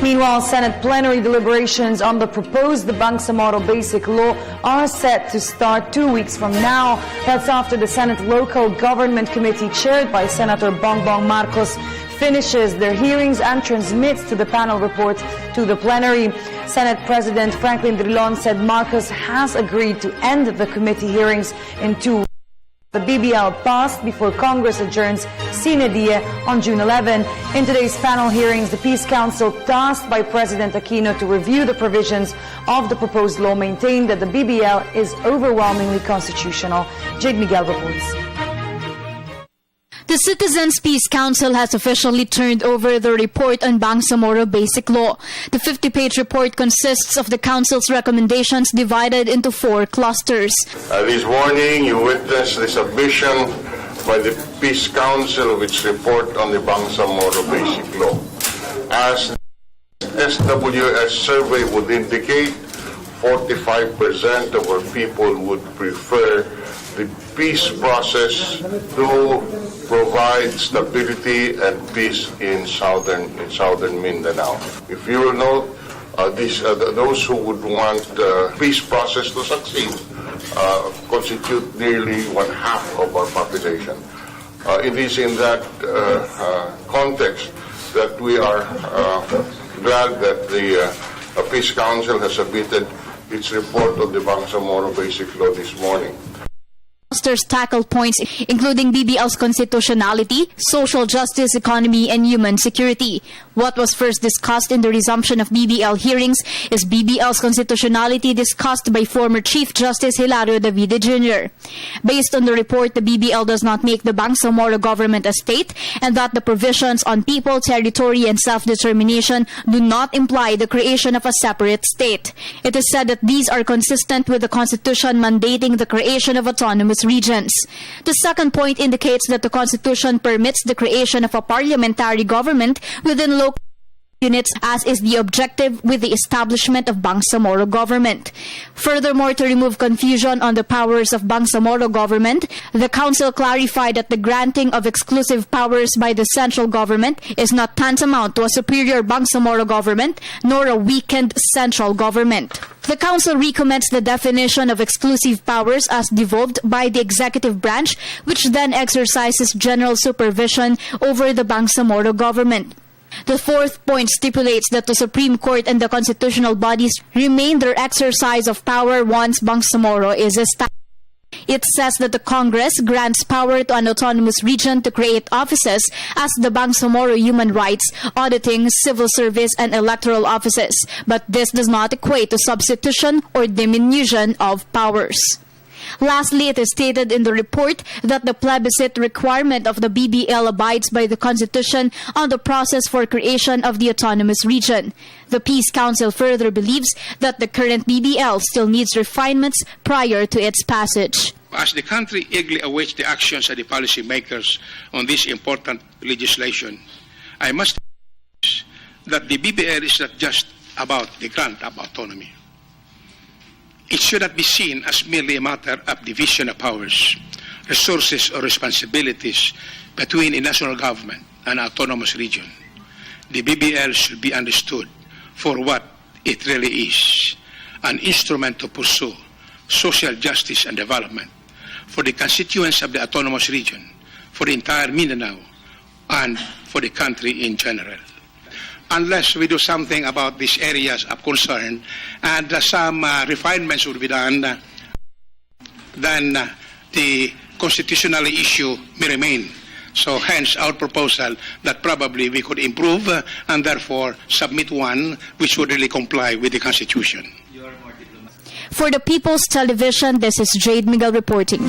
Meanwhile, Senate plenary deliberations on the proposed Bangsamoro Basic Law are set to start 2 weeks from now. That's after the Senate Local Government Committee, chaired by Senator Bongbong Marcos, finishes their hearings and transmits to the panel report to the plenary. Senate President Franklin Drilon said Marcos has agreed to end the committee hearings in 2 weeks. The BBL passed before Congress adjourns sine die on June 11. In today's panel hearings, the Peace Council, tasked by President Aquino to review the provisions of the proposed law, maintained that the BBL is overwhelmingly constitutional. Jade, Miguel reports. The Citizens Peace Council has officially turned over the report on Bangsamoro Basic Law. The 50-page report consists of the Council's recommendations divided into 4 clusters. This morning, you witnessed the submission by the Peace Council of its report on the Bangsamoro Basic Law. As the SWS survey would indicate, 45% of our people would prefer the peace process to provide stability and peace in southern Mindanao. If you will note, those who would want the peace process to succeed constitute nearly 1/2 of our population. It is in that context that we are glad that the Peace Council has submitted its report on the Bangsamoro Basic Law this morning. Clusters tackle points including BBL's constitutionality, social justice, economy, and human security. What was first discussed in the resumption of BBL hearings is BBL's constitutionality, discussed by former Chief Justice Hilario Davide Jr. Based on the report, the BBL does not make the Bangsamoro government a state, and that the provisions on people, territory, and self-determination do not imply the creation of a separate state. It is said that these are consistent with the Constitution mandating the creation of autonomous regions. The second point indicates that the Constitution permits the creation of a parliamentary government within local units, as is the objective with the establishment of Bangsamoro government. Furthermore, to remove confusion on the powers of Bangsamoro government, the Council clarified that the granting of exclusive powers by the central government is not tantamount to a superior Bangsamoro government nor a weakened central government. The Council recommends the definition of exclusive powers as devolved by the executive branch, which then exercises general supervision over the Bangsamoro government. The fourth point stipulates that the Supreme Court and the constitutional bodies remain their exercise of power once Bangsamoro is established. It says that the Congress grants power to an autonomous region to create offices as the Bangsamoro Human Rights, Auditing, Civil Service, and Electoral offices, but this does not equate to substitution or diminution of powers. Lastly, it is stated in the report that the plebiscite requirement of the BBL abides by the Constitution on the process for creation of the autonomous region. The Peace Council further believes that the current BBL still needs refinements prior to its passage. As the country eagerly awaits the actions of the policymakers on this important legislation, I must say that the BBL is not just about the grant of autonomy. It should not be seen as merely a matter of division of powers, resources, or responsibilities between a national government and an autonomous region. The BBL should be understood for what it really is, an instrument to pursue social justice and development for the constituents of the autonomous region, for the entire Mindanao, and for the country in general. Unless we do something about these areas of concern and some refinements will be done, then the constitutional issue may remain. So hence our proposal that probably we could improve and therefore submit one which would really comply with the Constitution. For the People's Television, this is Jade, Miguel reporting.